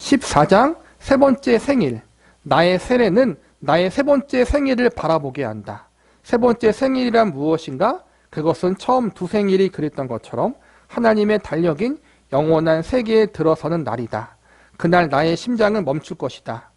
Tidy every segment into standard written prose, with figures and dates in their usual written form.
14장 세 번째 생일. 나의 세례는 나의 세 번째 생일을 바라보게 한다. 세 번째 생일이란 무엇인가? 그것은 처음 두 생일이 그랬던 것처럼 하나님의 달력인 영원한 세계에 들어서는 날이다. 그날 나의 심장은 멈출 것이다.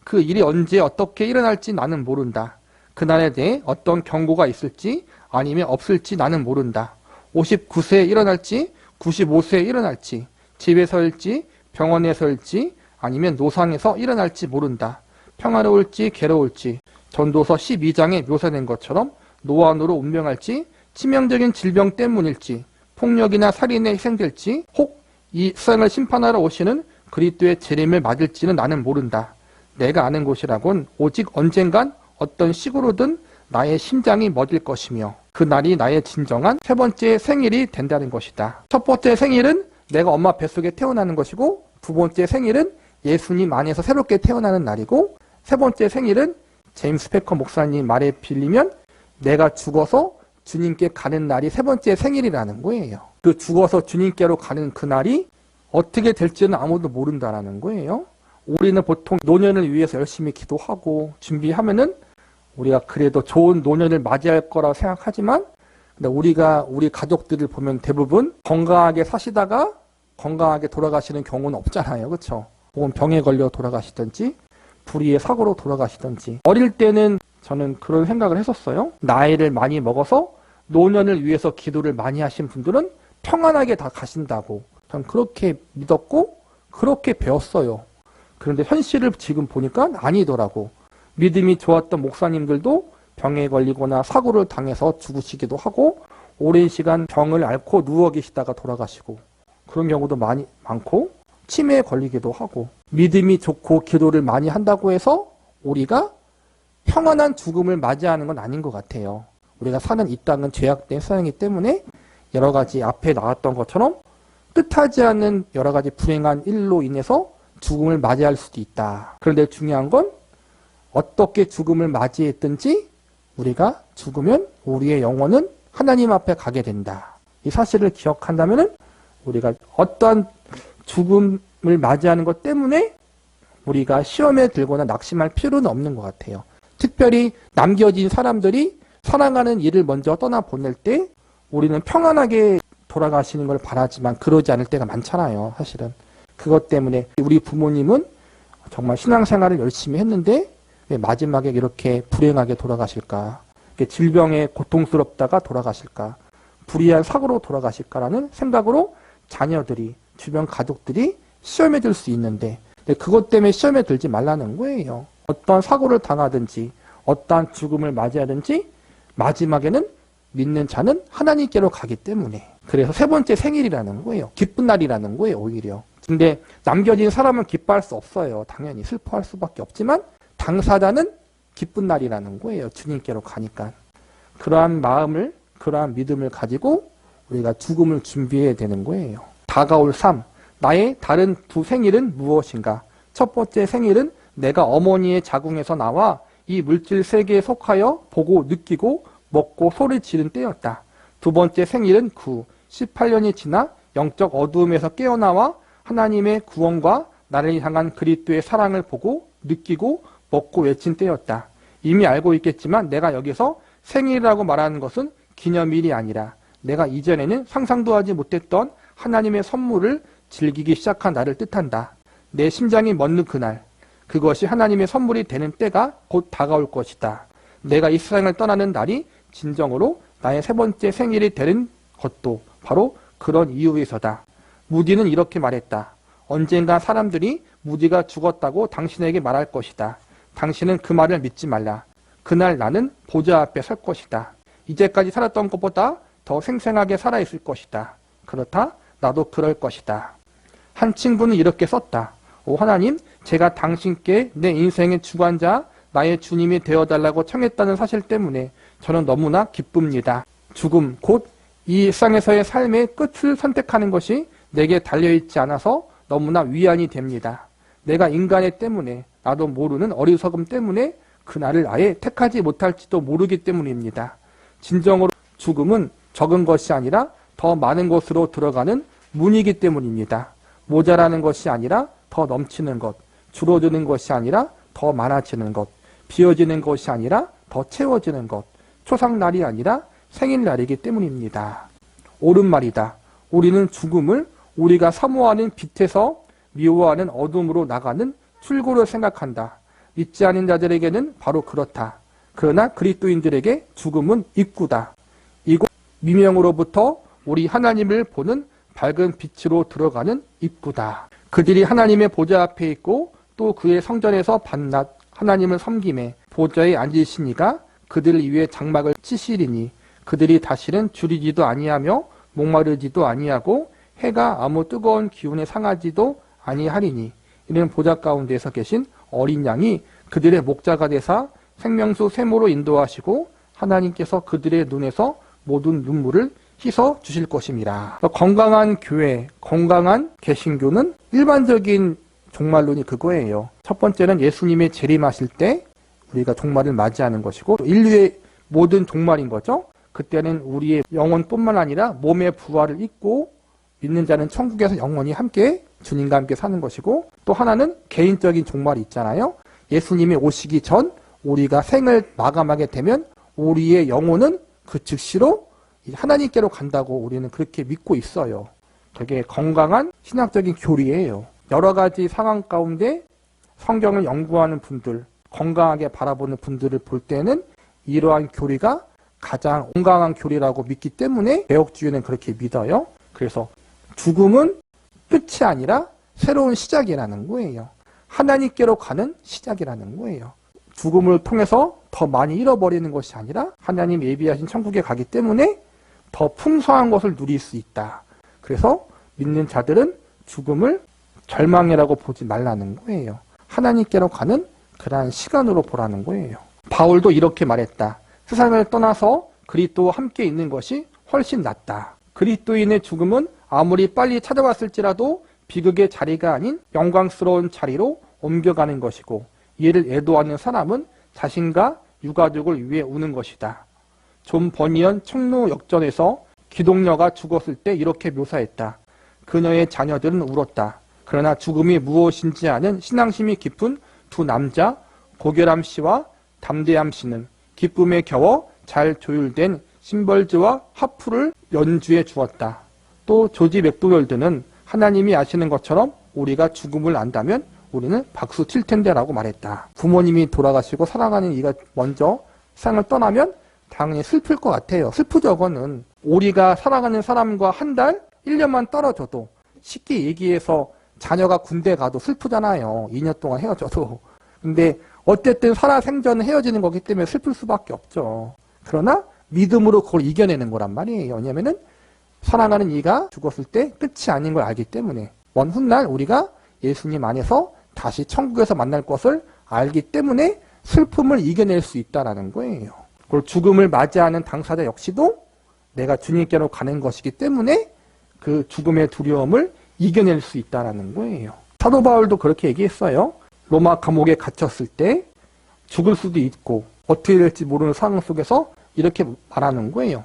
그 일이 언제 어떻게 일어날지 나는 모른다. 그날에 대해 어떤 경고가 있을지 아니면 없을지 나는 모른다. 59세에 일어날지 95세에 일어날지 집에서일지 병원에서일지 아니면 노상에서 일어날지 모른다. 평화로울지 괴로울지 전도서 12장에 묘사된 것처럼 노안으로 운명할지 치명적인 질병 때문일지 폭력이나 살인에 희생될지 혹 이 세상을 심판하러 오시는 그리스도의 재림을 맞을지는 나는 모른다. 내가 아는 것이라곤 오직 언젠간 어떤 식으로든 나의 심장이 멎을 것이며 그 날이 나의 진정한 세 번째 생일이 된다는 것이다. 첫 번째 생일은 내가 엄마 뱃속에 태어나는 것이고 두 번째 생일은 예수님 안에서 새롭게 태어나는 날이고 세 번째 생일은 제임스 패커 목사님 말에 빌리면 내가 죽어서 주님께 가는 날이 세 번째 생일이라는 거예요. 그 죽어서 주님께로 가는 그 날이 어떻게 될지는 아무도 모른다라는 거예요. 우리는 보통 노년을 위해서 열심히 기도하고 준비하면은 우리가 그래도 좋은 노년을 맞이할 거라고 생각하지만 근데 우리가 우리 가족들을 보면 대부분 건강하게 사시다가 건강하게 돌아가시는 경우는 없잖아요. 그렇죠? 혹은 병에 걸려 돌아가시든지 불의의 사고로 돌아가시든지 어릴 때는 저는 그런 생각을 했었어요. 나이를 많이 먹어서 노년을 위해서 기도를 많이 하신 분들은 평안하게 다 가신다고 전 그렇게 믿었고 그렇게 배웠어요. 그런데 현실을 지금 보니까 아니더라고. 믿음이 좋았던 목사님들도 병에 걸리거나 사고를 당해서 죽으시기도 하고 오랜 시간 병을 앓고 누워 계시다가 돌아가시고 그런 경우도 많고 치매에 걸리기도 하고 믿음이 좋고 기도를 많이 한다고 해서 우리가 평안한 죽음을 맞이하는 건 아닌 것 같아요. 우리가 사는 이 땅은 죄악된 세상이기 때문에 여러 가지 앞에 나왔던 것처럼 뜻하지 않는 여러 가지 불행한 일로 인해서 죽음을 맞이할 수도 있다. 그런데 중요한 건 어떻게 죽음을 맞이했든지 우리가 죽으면 우리의 영혼은 하나님 앞에 가게 된다. 이 사실을 기억한다면 우리가 어떠한 죽음을 맞이하는 것 때문에 우리가 시험에 들거나 낙심할 필요는 없는 것 같아요. 특별히 남겨진 사람들이 사랑하는 일을 먼저 떠나보낼 때 우리는 평안하게 돌아가시는 걸 바라지만 그러지 않을 때가 많잖아요. 사실은. 그것 때문에 우리 부모님은 정말 신앙생활을 열심히 했는데 왜 마지막에 이렇게 불행하게 돌아가실까? 질병에 고통스럽다가 돌아가실까? 불의한 사고로 돌아가실까라는 생각으로 자녀들이 주변 가족들이 시험에 들 수 있는데 그것 때문에 시험에 들지 말라는 거예요. 어떤 사고를 당하든지 어떠한 죽음을 맞이하든지 마지막에는 믿는 자는 하나님께로 가기 때문에 그래서 세 번째 생일이라는 거예요. 기쁜 날이라는 거예요. 오히려. 근데 남겨진 사람은 기뻐할 수 없어요. 당연히 슬퍼할 수밖에 없지만 당사자는 기쁜 날이라는 거예요. 주님께로 가니까. 그러한 마음을 그러한 믿음을 가지고 우리가 죽음을 준비해야 되는 거예요. 다가올 삶. 나의 다른 두 생일은 무엇인가? 첫 번째 생일은 내가 어머니의 자궁에서 나와 이 물질 세계에 속하여 보고 느끼고 먹고 소리 지른 때였다. 두 번째 생일은 18년이 지나 영적 어두움에서 깨어나와 하나님의 구원과 나를 향한 그리스도의 사랑을 보고 느끼고 먹고 외친 때였다. 이미 알고 있겠지만 내가 여기서 생일이라고 말하는 것은 기념일이 아니라 내가 이전에는 상상도 하지 못했던 하나님의 선물을 즐기기 시작한 날을 뜻한다. 내 심장이 멎는 그날, 그것이 하나님의 선물이 되는 때가 곧 다가올 것이다. 내가 이 세상을 떠나는 날이 진정으로 나의 세 번째 생일이 되는 것도 바로 그런 이유에서다. 무디는 이렇게 말했다. 언젠가 사람들이 무디가 죽었다고 당신에게 말할 것이다. 당신은 그 말을 믿지 말라. 그날 나는 보좌 앞에 설 것이다. 이제까지 살았던 것보다 더 생생하게 살아있을 것이다. 그렇다? 나도 그럴 것이다. 한 친구는 이렇게 썼다. 오 하나님, 제가 당신께 내 인생의 주관자, 나의 주님이 되어달라고 청했다는 사실 때문에 저는 너무나 기쁩니다. 죽음, 곧 이 세상에서의 삶의 끝을 선택하는 것이 내게 달려있지 않아서 너무나 위안이 됩니다. 내가 인간의 때문에 나도 모르는 어리석음 때문에 그날을 아예 택하지 못할지도 모르기 때문입니다. 진정으로 죽음은 적은 것이 아니라 더 많은 곳으로 들어가는 문이기 때문입니다. 모자라는 것이 아니라 더 넘치는 것, 줄어드는 것이 아니라 더 많아지는 것, 비어지는 것이 아니라 더 채워지는 것, 초상날이 아니라 생일날이기 때문입니다. 옳은 말이다. 우리는 죽음을 우리가 사모하는 빛에서 미워하는 어둠으로 나가는 출구로 생각한다. 믿지 않은 자들에게는 바로 그렇다. 그러나 그리스도인들에게 죽음은 입구다. 이곳 미명으로부터 우리 하나님을 보는 밝은 빛으로 들어가는 입구다. 그들이 하나님의 보좌 앞에 있고 또 그의 성전에서 밤낮 하나님을 섬김에 보좌에 앉으시니가 그들 위에 장막을 치시리니 그들이 다시는 줄이지도 아니하며 목마르지도 아니하고 해가 아무 뜨거운 기운에 상하지도 아니하리니 이는 보좌 가운데서 계신 어린 양이 그들의 목자가 되사 생명수 샘으로 인도하시고 하나님께서 그들의 눈에서 모든 눈물을 씻어 주실 것입니다. 건강한 교회, 건강한 개신교는 일반적인 종말론이 그거예요. 첫 번째는 예수님의 재림하실 때 우리가 종말을 맞이하는 것이고 인류의 모든 종말인 거죠. 그때는 우리의 영혼뿐만 아니라 몸의 부활을 잊고 믿는 자는 천국에서 영원히 함께 주님과 함께 사는 것이고 또 하나는 개인적인 종말이 있잖아요. 예수님이 오시기 전 우리가 생을 마감하게 되면 우리의 영혼은 그 즉시로 하나님께로 간다고 우리는 그렇게 믿고 있어요. 되게 건강한 신학적인 교리예요. 여러 가지 상황 가운데 성경을 연구하는 분들, 건강하게 바라보는 분들을 볼 때는 이러한 교리가 가장 건강한 교리라고 믿기 때문에 개혁주의는 그렇게 믿어요. 그래서 죽음은 끝이 아니라 새로운 시작이라는 거예요. 하나님께로 가는 시작이라는 거예요. 죽음을 통해서 더 많이 잃어버리는 것이 아니라 하나님 예비하신 천국에 가기 때문에 더 풍성한 것을 누릴 수 있다. 그래서 믿는 자들은 죽음을 절망이라고 보지 말라는 거예요. 하나님께로 가는 그러한 시간으로 보라는 거예요. 바울도 이렇게 말했다. 세상을 떠나서 그리스도와 함께 있는 것이 훨씬 낫다. 그리스도인의 죽음은 아무리 빨리 찾아왔을지라도 비극의 자리가 아닌 영광스러운 자리로 옮겨가는 것이고 이를 애도하는 사람은 자신과 유가족을 위해 우는 것이다. 존 버니언 청로 역전에서 기독녀가 죽었을 때 이렇게 묘사했다. 그녀의 자녀들은 울었다. 그러나 죽음이 무엇인지 아는 신앙심이 깊은 두 남자 고결함 씨와 담대함 씨는 기쁨에 겨워 잘 조율된 심벌즈와 하프를 연주해 주었다. 또 조지 맥도널드는 하나님이 아시는 것처럼 우리가 죽음을 안다면 우리는 박수 칠 텐데 라고 말했다. 부모님이 돌아가시고 사랑하는 이가 먼저 세상을 떠나면 당연히 슬플 것 같아요. 슬프죠, 그거는. 우리가 사랑하는 사람과 한 달, 1년만 떨어져도 쉽게 얘기해서 자녀가 군대 가도 슬프잖아요. 2년 동안 헤어져도. 근데 어쨌든 살아생전은 헤어지는 거기 때문에 슬플 수밖에 없죠. 그러나 믿음으로 그걸 이겨내는 거란 말이에요. 왜냐면은 사랑하는 이가 죽었을 때 끝이 아닌 걸 알기 때문에 먼 훗날 우리가 예수님 안에서 다시 천국에서 만날 것을 알기 때문에 슬픔을 이겨낼 수 있다는 거예요. 그리고 죽음을 맞이하는 당사자 역시도 내가 주님께로 가는 것이기 때문에 그 죽음의 두려움을 이겨낼 수 있다는 거예요. 사도 바울도 그렇게 얘기했어요. 로마 감옥에 갇혔을 때 죽을 수도 있고 어떻게 될지 모르는 상황 속에서 이렇게 말하는 거예요.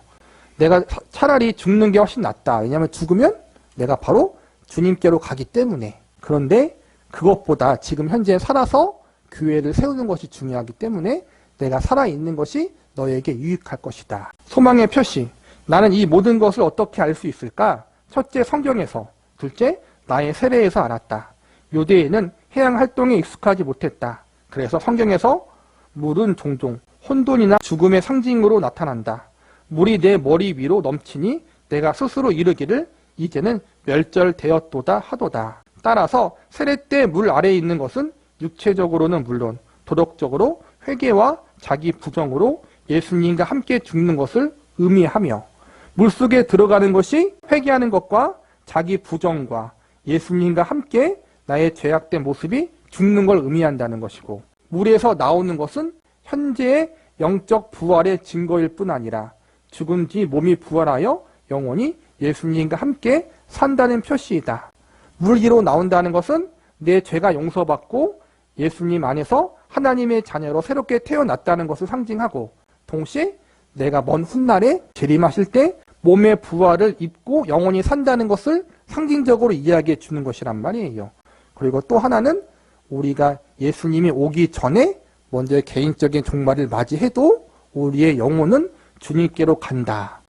내가 차라리 죽는 게 훨씬 낫다. 왜냐하면 죽으면 내가 바로 주님께로 가기 때문에. 그런데 그것보다 지금 현재 살아서 교회를 세우는 것이 중요하기 때문에 내가 살아있는 것이 너에게 유익할 것이다. 소망의 표시. 나는 이 모든 것을 어떻게 알 수 있을까? 첫째, 성경에서. 둘째, 나의 세례에서 알았다. 유대인은 해양 활동에 익숙하지 못했다. 그래서 성경에서 물은 종종 혼돈이나 죽음의 상징으로 나타난다. 물이 내 머리 위로 넘치니 내가 스스로 이르기를 이제는 멸절되었도다 하도다. 따라서 세례 때 물 아래에 있는 것은 육체적으로는 물론 도덕적으로 회개와 자기 부정으로 예수님과 함께 죽는 것을 의미하며 물속에 들어가는 것이 회개하는 것과 자기 부정과 예수님과 함께 나의 죄악된 모습이 죽는 걸 의미한다는 것이고 물에서 나오는 것은 현재의 영적 부활의 증거일 뿐 아니라 죽은 뒤 몸이 부활하여 영원히 예수님과 함께 산다는 표시이다. 물 위로 나온다는 것은 내 죄가 용서받고 예수님 안에서 하나님의 자녀로 새롭게 태어났다는 것을 상징하고 동시에 내가 먼 훗날에 재림하실 때 몸의 부활을 입고 영원히 산다는 것을 상징적으로 이야기해 주는 것이란 말이에요. 그리고 또 하나는 우리가 예수님이 오기 전에 먼저 개인적인 종말을 맞이해도 우리의 영혼은 주님께로 간다.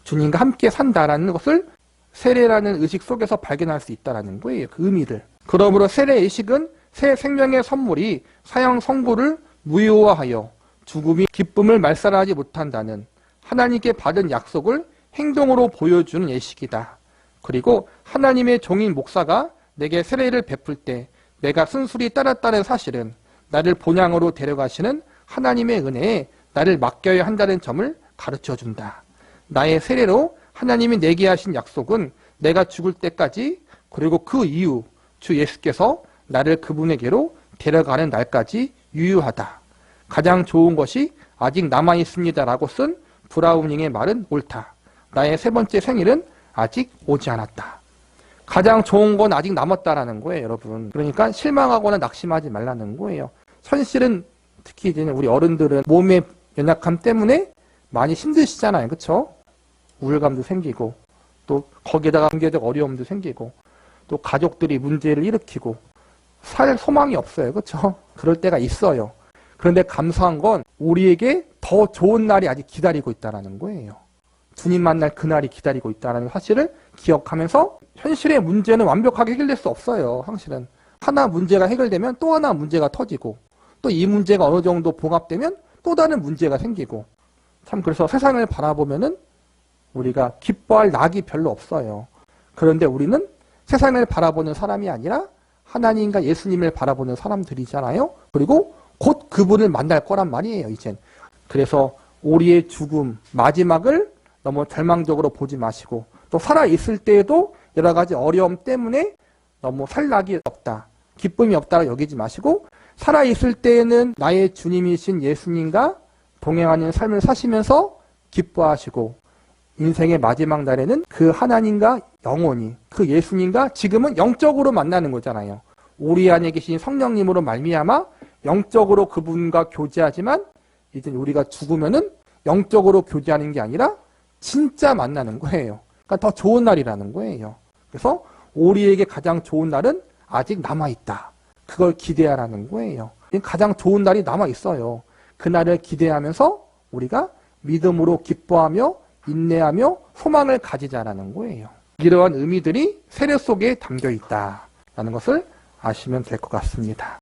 주님과 함께 산다라는 것을 세례라는 의식 속에서 발견할 수 있다는 거예요. 그 의미를. 그러므로 세례 의식은 새 생명의 선물이 사형 선고를 무효화하여 죽음이 기쁨을 말살하지 못한다는 하나님께 받은 약속을 행동으로 보여주는 예식이다. 그리고 하나님의 종인 목사가 내게 세례를 베풀 때 내가 순순히 따랐다는 사실은 나를 본향으로 데려가시는 하나님의 은혜에 나를 맡겨야 한다는 점을 가르쳐준다. 나의 세례로 하나님이 내게 하신 약속은 내가 죽을 때까지 그리고 그 이후 주 예수께서 나를 그분에게로 데려가는 날까지 유효하다. 가장 좋은 것이 아직 남아있습니다라고 쓴 브라우닝의 말은 옳다. 나의 세 번째 생일은 아직 오지 않았다. 가장 좋은 건 아직 남았다라는 거예요, 여러분. 그러니까 실망하거나 낙심하지 말라는 거예요. 현실은 특히 이제 우리 어른들은 몸의 연약함 때문에 많이 힘드시잖아요, 그렇죠? 우울감도 생기고 또 거기에다가 경제적 어려움도 생기고 또 가족들이 문제를 일으키고 살 소망이 없어요, 그렇죠? 그럴 때가 있어요. 그런데 감사한 건 우리에게 더 좋은 날이 아직 기다리고 있다는 거예요. 주님 만날 그날이 기다리고 있다는 사실을 기억하면서 현실의 문제는 완벽하게 해결될 수 없어요. 사실은 하나 문제가 해결되면 또 하나 문제가 터지고 또 이 문제가 어느 정도 봉합되면 또 다른 문제가 생기고 참 그래서 세상을 바라보면은 우리가 기뻐할 낙이 별로 없어요. 그런데 우리는 세상을 바라보는 사람이 아니라 하나님과 예수님을 바라보는 사람들이잖아요. 그리고 곧 그분을 만날 거란 말이에요, 이젠. 그래서 우리의 죽음, 마지막을 너무 절망적으로 보지 마시고 또 살아있을 때에도 여러 가지 어려움 때문에 너무 살 낙이 없다, 기쁨이 없다고 여기지 마시고 살아있을 때에는 나의 주님이신 예수님과 동행하는 삶을 사시면서 기뻐하시고 인생의 마지막 날에는 그 하나님과 영원히 그 예수님과 지금은 영적으로 만나는 거잖아요. 우리 안에 계신 성령님으로 말미암아 영적으로 그분과 교제하지만 이제 우리가 죽으면은 영적으로 교제하는 게 아니라 진짜 만나는 거예요. 그러니까 더 좋은 날이라는 거예요. 그래서 우리에게 가장 좋은 날은 아직 남아있다. 그걸 기대하라는 거예요. 가장 좋은 날이 남아있어요. 그날을 기대하면서 우리가 믿음으로 기뻐하며 인내하며 소망을 가지자라는 거예요. 이러한 의미들이 세례 속에 담겨 있다라는 것을 아시면 될 것 같습니다.